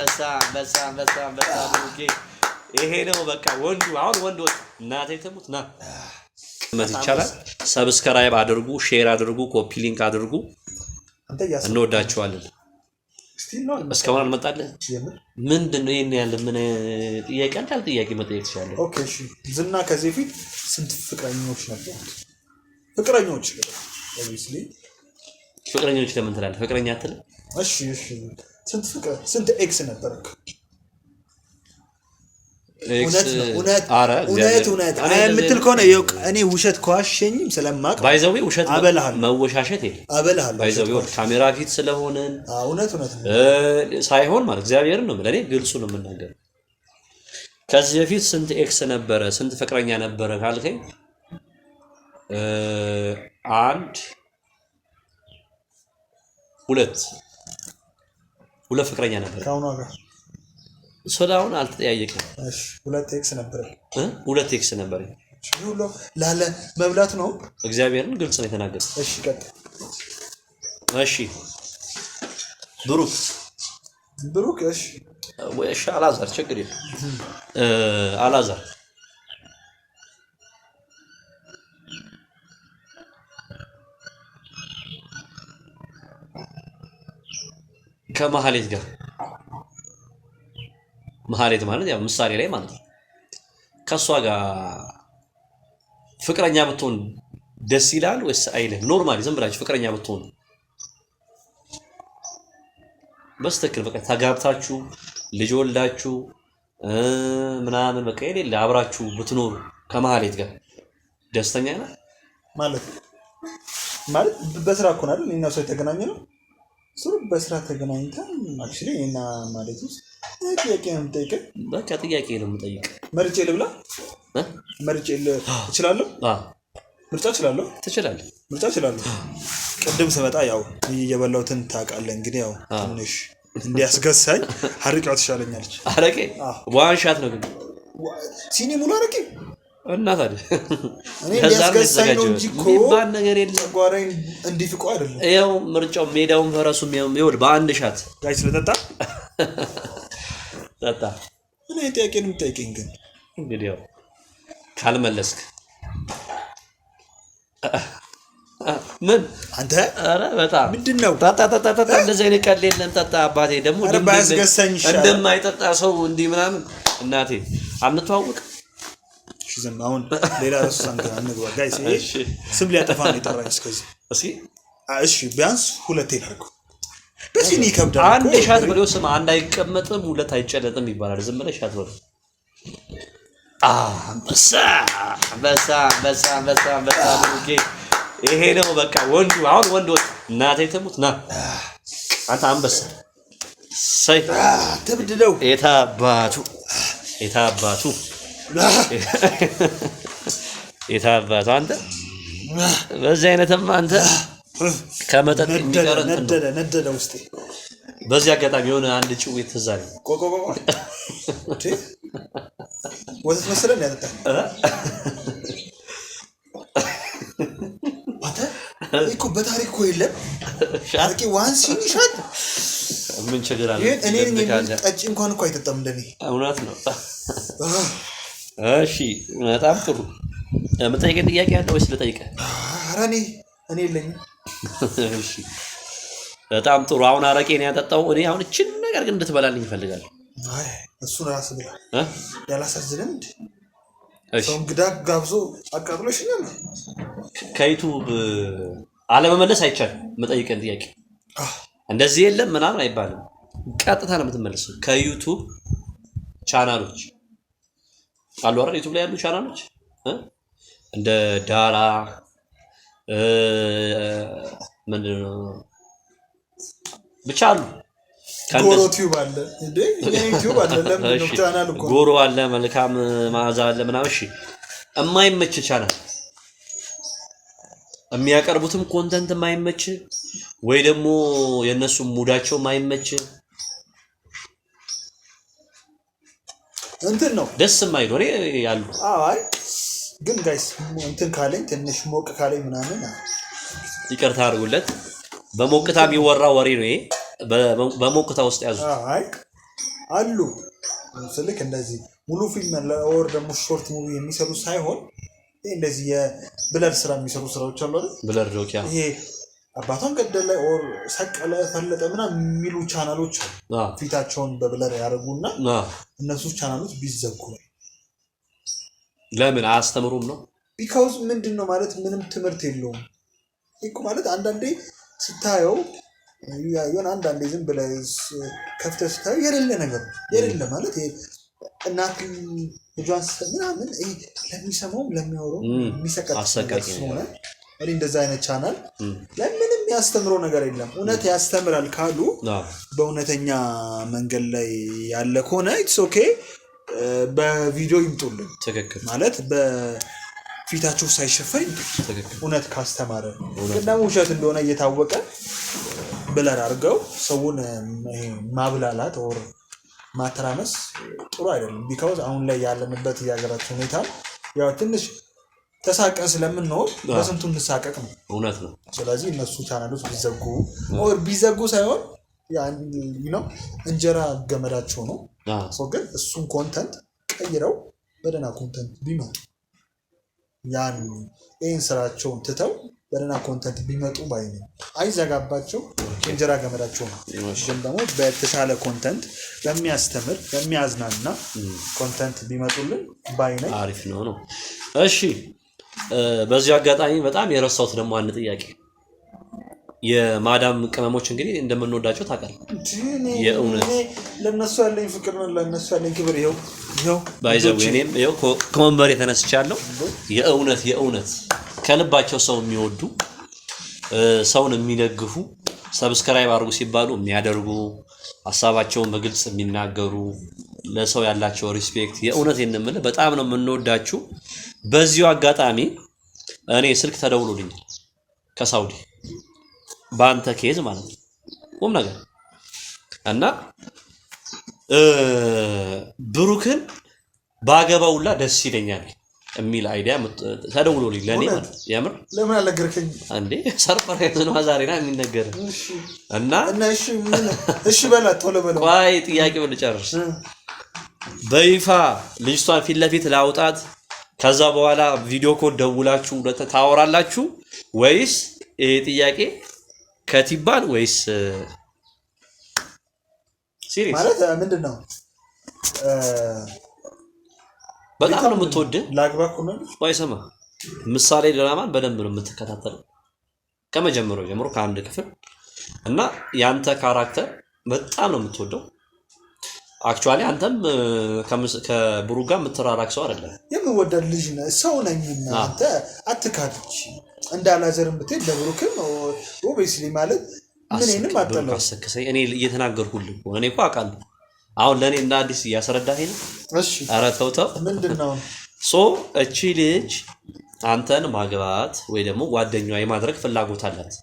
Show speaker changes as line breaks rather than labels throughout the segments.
በጣም ይሄ ነው በቃ ወንዱ አሁን ወንድ እናቴ ተሙት ና ይቻላል። ሰብስክራይብ አድርጉ፣ ሼር አድርጉ፣ ኮፒ ሊንክ አድርጉ። እንወዳችኋለን። እስካሁን አልመጣልህ ምንድነው? ይሄን ያለ ምን ጥያቄ አንታል ጥያቄ መጠየቅ ይችላል።
ኦኬ እሺ። ዝና ከዚህ ፊት ስንት ፍቅረኞች ነበሩ? ፍቅረኞች ኦብቪስሊ
ፍቅረኞች ለምን ትላለህ? ፍቅረኛ አትል?
እሺ ስንት ኤክስ ነበርክ? እውነት እኔ የምትል ከሆነ እኔ ውሸት ከዋሸኝም ስለማቅ
ባይዘው ውሸት መወሻሸት የለም። ባይዘው ካሜራ ፊት ስለሆነን
እውነት
ሳይሆን ማለት እግዚአብሔርን ነው ለኔ ግልጹ ነው የምናገር። ከዚህ በፊት ስንት ኤክስ ነበረ ስንት ፍቅረኛ ነበረ ካልከኝ አንድ ሁለት ፍቅረኛ ነበር።
ካውና ጋር
ሶዳውን አልተጠያየቅም።
እሺ ሁለት ኤክስ ነበር።
ሁለት ኤክስ ነበር።
ሁሉ ላለ መብላት ነው።
እግዚአብሔርን ግልጽ ነው የተናገረው።
እሺ ቀጥ
እሺ
ብሩክ እሺ
ወይሽ አላዛር ችግር የለም። አላዛር ከመሐሌት ጋር መሐሌት ማለት ያው ምሳሌ ላይ ማለት ነው። ከሷ ጋር ፍቅረኛ ብትሆን ደስ ይላል ወይስ አይልም? ኖርማሊ ዝም ብላችሁ ፍቅረኛ ብትሆን በስተክል በቃ ተጋብታችሁ ልጅ ወልዳችሁ ምናምን በቃ የሌለ አብራችሁ ብትኖሩ ከመሐሌት ጋር ደስተኛ ነህ ማለት
በስራ እኮ ነው አይደል? እኛ ሰው የተገናኘ ነው ሱር በስራ ተገናኝተን አክቹሊ እና ማለት ውስጥ ጥያቄ ነው የምጠይቀው።
በቃ ጥያቄ ነው የምጠይቀው።
መርጬ ልብላ መርጬ እችላለሁ? ምርጫ እችላለሁ?
ትችላለህ?
ምርጫ እችላለሁ። ቅድም ስመጣ ያው እየበላሁትን ታውቃለህ እንግዲህ ያው ትንሽ እንዲያስገሳኝ አረቄው ትሻለኛለች።
አረቄ ዋንሻት ነው ግን
ሲኒ ሙሉ አረቄ
እና ታዲያ
እኔ እንዲያስገሳኝ ነው እንጂ እኮ
ባን ነገር የለም።
ጓራይን እንዲፍቆ አይደለም።
ያው ምርጫው ሜዳውን ፈረሱም ይወድ በአንድ ሻት
ጋይስ ለጠጣ
ጠጣ።
እኔ ጥያቄን የምጠይቀኝ ግን
እንግዲህ ያው ካልመለስክ ምን አንተ አረ በጣም ምንድነው ታታ እንደዚህ አይነት ቀል የለም። ጠጣ አባቴ ደግሞ እንደማይጠጣ ሰው እንዲህ ምናምን እናቴ አንተዋወቅ
ሽዘም አሁን ሌላ ራስ ሳንከራ እንግባ ጋይስ። እሺ ስም ሊያጠፋ ነው የጠራኝ እስከዚህ። እሺ ቢያንስ ሁለቴ ላድርገው። በሲኒ ይከብዳል።
አንድ ሻት ብለው ስም አንድ አይቀመጥም ሁለት አይጨለጥም ይባላል። ዝም ብለህ ሻት በለው። በሳ ይሄ ነው በቃ ወንዱ አሁን ወንድ እናቴ ተሙት ና አንተ አንበሳ ሳይ
ተብድለው
የታባቱ አንተ በዚህ አይነትም አንተ ከመጠጥ የሚቀር
ነደደ ውስጤ።
በዚህ አጋጣሚ የሆነ አንድ ጭው የተዛለ
ቆቆቆ ወተት መሰለን ያጠጣ እኮ በታሪክ እኮ የለም ሻርቂ ዋንስ ይሻት
ምን ችግር አለ?
እኔ ጠጪ እንኳን እኮ አይጠጣም እንደኔ።
እውነት ነው። እሺ በጣም ጥሩ። የምጠይቀኝ ጥያቄ አለ ወይስ ልጠይቅህ?
ኧረ እኔ የለኝም።
እሺ በጣም ጥሩ። አሁን አረቄን ያጠጣው እኔ አሁን እቺን ነገር ግን እንድትበላልኝ እፈልጋለሁ።
አይ እሱን ራስህ ብላ ያላሳዝንም እንዴ? ሰው እንግዳ ጋብዞ አቃጥሎሽኛል።
ከዩቲዩብ አለመመለስ አይቻልም። የምጠይቀኝ ጥያቄ እንደዚህ የለም ምናምን አይባልም። ቀጥታ ነው የምትመለሰው። ከዩቲዩብ ቻናሎች አሉ አይደል? ዩቲዩብ ላይ ያሉ ቻናሎች እንደ ዳራ ምንድነው ብቻ አሉ።
ጎሮ ዩቲዩብ አለ እንዴ? ዩቲዩብ አለ ለምን ቻናል እኮ
ጎሮ አለ፣ መልካም ማዕዛ አለ ምናምን። እሺ የማይመች ቻናል የሚያቀርቡትም ኮንተንት የማይመች ወይ ደግሞ የነሱ ሙዳቸው የማይመች
እንትን ነው
ደስ የማይል ወሬ ያሉ።
አይ ግን ጋይስ እንትን ካለኝ ትንሽ ሞቅ ካለኝ ምናምን
ይቅርታ አድርጉለት። በሞቅታ የሚወራ ወሬ ነው ይሄ። በሞቅታ ውስጥ ያዙ።
አይ አሉ ስልክ እንደዚህ ሙሉ ፊልም ለኦር ደግሞ ሾርት ሙቪ የሚሰሩ ሳይሆን እንደዚህ የብለር ስራ የሚሰሩ ስራዎች አሉ አይደል?
ብለር ዶኪያ
ይሄ አባቷን ገደለ ኦር ሰቀለ ፈለጠ ምናምን የሚሉ ቻናሎች አሉ። ፊታቸውን በብለር ያደርጉና እነሱ ቻናሎች ቢዘጉ
ለምን አያስተምሩም ነው?
ቢካውዝ ምንድን ነው ማለት ምንም ትምህርት የለውም እኮ ማለት አንዳንዴ ስታየው የሆነ አንዳንዴ ዝም ብለህ ከፍተህ ስታየው የሌለ ነገር የሌለ ማለት እናት ልጇን ምናምን ለሚሰማውም ለሚያወራው የሚሰቀጥጥ ስለሆነ እንደዛ አይነት ቻናል ለምንም የሚያስተምረው ነገር የለም። እውነት ያስተምራል ካሉ በእውነተኛ መንገድ ላይ ያለ ከሆነ ኢትስ ኦኬ በቪዲዮ ይምጡልን።
ትክክል
ማለት በፊታቸው ሳይሸፈን እውነት ካስተማረ ግን ደግሞ ውሸት እንደሆነ እየታወቀ ብለር አድርገው ሰውን ማብላላት ወር ማተራመስ ጥሩ አይደለም። ቢካውዝ አሁን ላይ ያለንበት የሀገራችን ሁኔታ ያው ትንሽ ተሳቀን ስለምንኖር በስንቱ እንሳቀቅ ነው።
እውነት ነው።
ስለዚህ እነሱ ቻናሎች ቢዘጉ ኦር ቢዘጉ ሳይሆን ነው እንጀራ ገመዳቸው ነው። ግን እሱን ኮንተንት ቀይረው በደህና ኮንተንት ቢመጡ ያን ይህን ስራቸውን ትተው በደህና ኮንተንት ቢመጡ ባይ ነው። አይዘጋባቸው እንጀራ ገመዳቸው ነው። ግን ደግሞ በተሻለ ኮንተንት በሚያስተምር በሚያዝናና ኮንተንት ቢመጡልን ባይ ነው።
አሪፍ ነው። እሺ በዚህ አጋጣሚ በጣም የረሳሁት ደግሞ አንድ ጥያቄ የማዳም ቅመሞች እንግዲህ እንደምንወዳቸው ታውቃለህ። የእውነት
ለነሱ ያለኝ ፍቅር ነው ለነሱ ያለኝ ክብር ይሄው
ባይዘው እኔም ይሄው ከወንበር የተነስቻለሁ። የእውነት ከልባቸው ሰው የሚወዱ ሰውን የሚደግፉ ሰብስክራይብ አድርጉ ሲባሉ የሚያደርጉ ሀሳባቸውን በግልጽ የሚናገሩ ለሰው ያላቸው ሪስፔክት የእውነት የምልህ በጣም ነው የምንወዳችሁ። በዚሁ አጋጣሚ እኔ ስልክ ተደውሎልኛል ከሳውዲ በአንተ ኬዝ ማለት ነው ቁም ነገር እና ብሩክን ባገባውላ ደስ ይለኛል የሚል አይዲያ ተደውሎልኝ ለኔ ማለት ያምር
ለምን አልነገርከኝ
እንዴ? ሰርፕራይዝ ነው ዛሬና የሚነገር እና
እሺ በላት ቶሎ በለው።
ቆይ ጥያቄውን ልጨርስ። በይፋ ልጅቷን ፊት ለፊት ላውጣት ከዛ በኋላ ቪዲዮ ኮል ደውላችሁ ታወራላችሁ ወይስ ይሄ ጥያቄ ከቲባን ወይስ ሲሪየስ
ማለት ምንድነው?
በጣም ነው የምትወድ
ላግባኩ ነው
ወይ? ሰማ ምሳሌ ድራማን በደንብ ነው የምትከታተለው ከመጀመሪያው ጀምሮ ከአንድ ክፍል እና ያንተ ካራክተር በጣም ነው የምትወደው። አክቹአሊ አንተም ከብሩ ጋር የምትራራቅ ሰው አይደለም።
የምወደድ ልጅ ነህ ሰው ነኝና አንተ አትካድች እንዳላዘርም ብትል ለብሩክም ኦብቪስሊ ማለት ምንንም አጠለው
አሰከሰኝ። እኔ እየተናገርኩልህ እኔ እኮ አውቃለሁ። አሁን ለኔ እንደ አዲስ እያስረዳኸኝ ነው።
እሺ
ኧረ ተው
ምንድነው
እቺ ልጅ አንተን ማግባት ወይ ደግሞ ጓደኛዋ የማድረግ ፍላጎት አላት።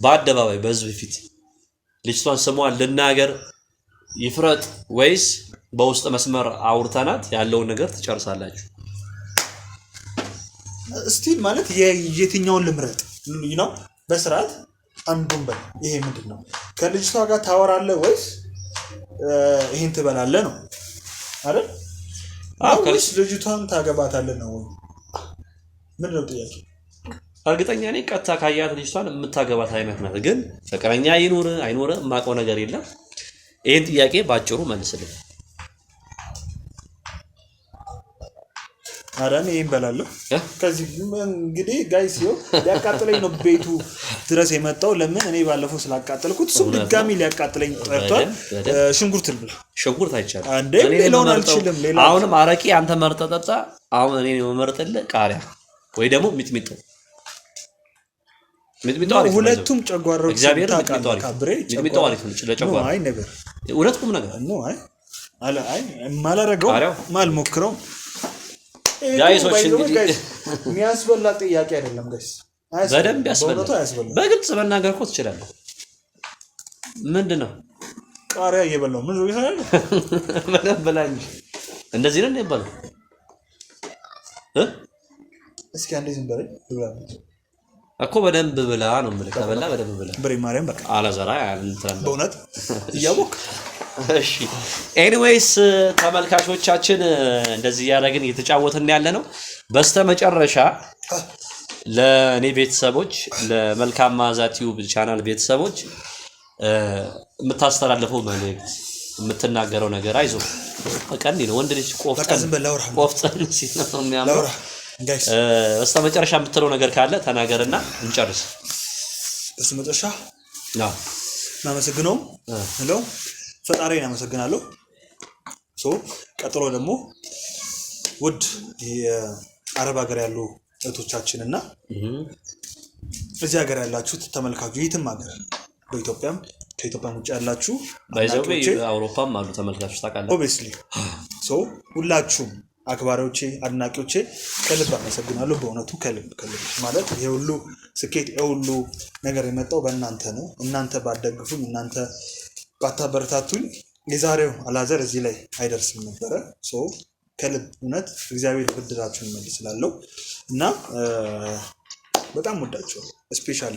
በአደባባይ በህዝብ ፊት ልጅቷን ስሟን ልናገር ይፍረጥ ወይስ በውስጥ መስመር አውርተናት ያለውን ነገር ትጨርሳላችሁ?
ስቲል ማለት የየትኛውን ልምረጥ ነው? በስርዓት አንዱን በል። ይሄ ምንድነው? ከልጅቷ ጋር ታወራለህ ወይስ ይሄን ትበላለህ ነው አይደል? ወይስ ልጅቷን ታገባታለህ ነው? ምንድነው ጥያቄ?
እርግጠኛ ነኝ ቀጥታ ካያት ልጅቷን የምታገባት አይነት ናት። ግን ፍቅረኛ ይኑር አይኑር የማውቀው ነገር የለም። ይሄን ጥያቄ ባጭሩ መልስልኝ።
አዳን ይሄን በላለሁ። ከዚህ እንግዲህ ጋይስ ሊያቃጥለኝ ነው ቤቱ ድረስ የመጣው። ለምን እኔ ባለፈው ስላቃጠልኩት እሱ ድጋሚ ሊያቃጥለኝ ጠርቷል። ሽንኩርት ልብላ።
ሽንኩርት አይቻልም
አንዴ ሌላውን አልችልም።
አሁንም አረቂ አንተ መርጠህ ጠጣ። አሁን እኔ የምመርጥልህ ቃሪያ ወይ ደግሞ ሚጥሚጦ። ሚጥሚጦ አሪፍ ነው።
ሁለቱም ጨጓራው
እግዚአብሔር ሚጥሚጦ አሪፍ ነው ለጨጓራ።
አይ ነገር
ሁለት ቁም ነገር
ነው። አይ ማላረገው ማልሞክረው
ጋይሶች እንግዲህ
የሚያስበላ ጥያቄ አይደለም ጋይስ።
በደንብ ያስበላል። በግልጽ መናገር እኮ ትችላለህ። ምንድነው
ቃሪያ እየበላው ምን ነው ይላል?
በደንብ በላ እንጂ እንደዚህ ነው የሚባለው።
እስኪ አንዴ ዝም በለኝ ብላ
እኮ በደንብ ብላ ነው የምልህ። ከበላ በደንብ ብላ
ብሬ ማርያም በቃ
አላዘራ እንትን
በእውነት እያወቅ
እሺ ኤኒዌይስ ተመልካቾቻችን እንደዚህ ያደረግን እየተጫወትን ያለ ነው። በስተመጨረሻ ለኔ ቤተሰቦች ለመልካም መዓዛ ቲዩብ ቻናል ቤተሰቦች የምታስተላልፈው መልእክት የምትናገረው ነገር አይዞ ቀን ነው ወንድ ልጅ ቆፍጠን ሲል ነው የሚያምረው። በስተመጨረሻ የምትለው ነገር ካለ ተናገርና እንጨርስ።
በስተመጨረሻ እናመሰግነው ሄሎ ፈጣሪን አመሰግናለሁ። ቀጥሎ ደግሞ ውድ የአረብ ሀገር ያሉ እህቶቻችንና እዚህ ሀገር ያላችሁት ተመልካቾች የትም ሀገር በኢትዮጵያም ከኢትዮጵያ ውጭ ያላችሁ
አውሮፓም አሉ ተመልካቾች ታውቃለህ።
ኦብቪየስሊ ሁላችሁም አክባሪዎቼ አድናቂዎቼ ከልብ አመሰግናለሁ። በእውነቱ ከልብ ማለት ይሄ ሁሉ ስኬት ይሄ ሁሉ ነገር የመጣው በእናንተ ነው። እናንተ ባትደግፉኝ እናንተ ባታበረታቱኝ የዛሬው አላዘር እዚህ ላይ አይደርስም ነበረ። ከልብ እውነት እግዚአብሔር ብድራችሁን ይመልስላለሁ እና በጣም ወዳችኋለሁ። ስፔሻሊ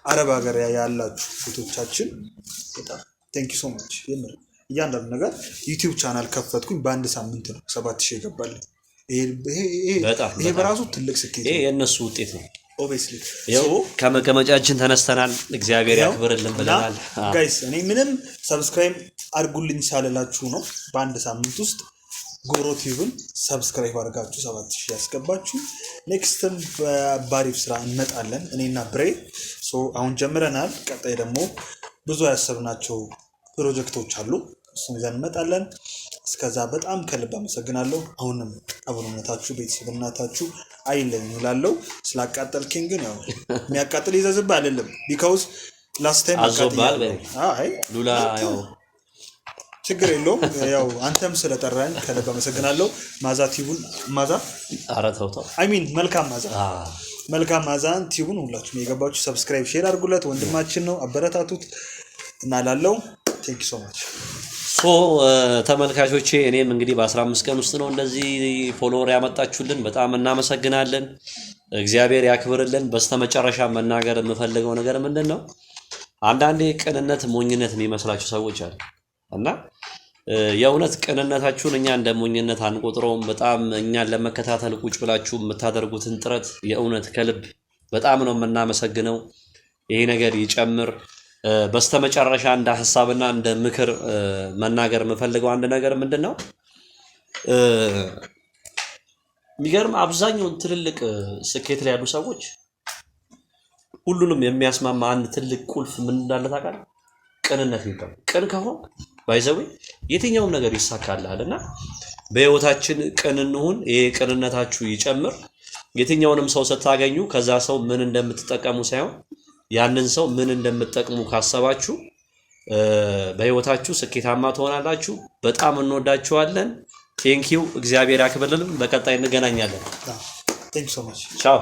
አረብ ሀገር ያላችሁ ሴቶቻችን በጣም ቴንክ ዩ ሶ ማች። የምር እያንዳንዱ ነገር ዩቲዩብ ቻናል ከፈትኩኝ በአንድ ሳምንት ነው 7000 ይገባል። ይሄ በራሱ ትልቅ ስኬት ነው።
ይሄ የነሱ ውጤት ነው።
ኦብቪየስሊ
ከመቀመጫችን ተነስተናል። እግዚአብሔር ያክብርልን ብለናል።
ጋይስ እኔ ምንም ሰብስክራይብ አድርጉልኝ ሳልላችሁ ነው በአንድ ሳምንት ውስጥ ጎሮ ቲቪን ሰብስክራይብ አድርጋችሁ 7000 ያስገባችሁ። ኔክስትም በባሪፍ ስራ እንመጣለን እኔና ብሬ። አሁን ጀምረናል። ቀጣይ ደግሞ ብዙ ያሰብናቸው ፕሮጀክቶች አሉ። እሱን ይዘን እንመጣለን። እስከዛ በጣም ከልብ አመሰግናለሁ። አሁንም አብሮነታችሁ ቤተሰብነታችሁ አይለኝ እላለሁ። ስላቃጠልከኝ ግን ያው የሚያቃጥል ይዘዝብ አይደለም ቢካውዝ ላስት ታይም
አዞባል ሉላ ያው
ችግር የለውም። ያው አንተም ስለጠራኝ ከልብ አመሰግናለሁ። ማዛ ቲዩብን ማዛ
አረተውታ
መልካም ማዛን ቲዩብን ሁላችሁም የገባችሁ ሰብስክራይብ ሼር አድርጉለት። ወንድማችን ነው፣ አበረታቱት እና ላለው ቴንክ ዩ ሶ ማች።
ተመልካቾቼ እኔም እንግዲህ በ15 ቀን ውስጥ ነው እንደዚህ ፎሎወር ያመጣችሁልን፣ በጣም እናመሰግናለን። እግዚአብሔር ያክብርልን። በስተመጨረሻ መናገር የምፈልገው ነገር ምንድነው፣ አንዳንዴ ቅንነት ሞኝነት የሚመስላችሁ ሰዎች አሉ እና የእውነት ቅንነታችሁን እኛ እንደ ሞኝነት አንቆጥረውም። በጣም እኛን ለመከታተል ቁጭ ብላችሁ የምታደርጉትን ጥረት የእውነት ከልብ በጣም ነው የምናመሰግነው። ይሄ ነገር ይጨምር። በስተመጨረሻ እንደ ሐሳብና እንደ ምክር መናገር የምፈልገው አንድ ነገር ምንድነው፣ የሚገርም አብዛኛውን ትልልቅ ስኬት ላይ ያሉ ሰዎች ሁሉንም የሚያስማማ አንድ ትልቅ ቁልፍ ምን እንዳለ ታውቃለህ? ቅንነት ይባላል። ቅን ከሆነ ባይዘው የትኛውም ነገር ይሳካልሃልና በህይወታችን ቅን እንሁን። ይሄ ቅንነታችሁ ይጨምር። የትኛውንም ሰው ስታገኙ ከዛ ሰው ምን እንደምትጠቀሙ ሳይሆን ያንን ሰው ምን እንደምትጠቅሙ ካሰባችሁ በህይወታችሁ ስኬታማ ትሆናላችሁ። በጣም እንወዳችኋለን። ቴንክ ዩ። እግዚአብሔር ያክብርልን። በቀጣይ እንገናኛለን።
ቴንክ ዩ ሶ ማች።
ቻው።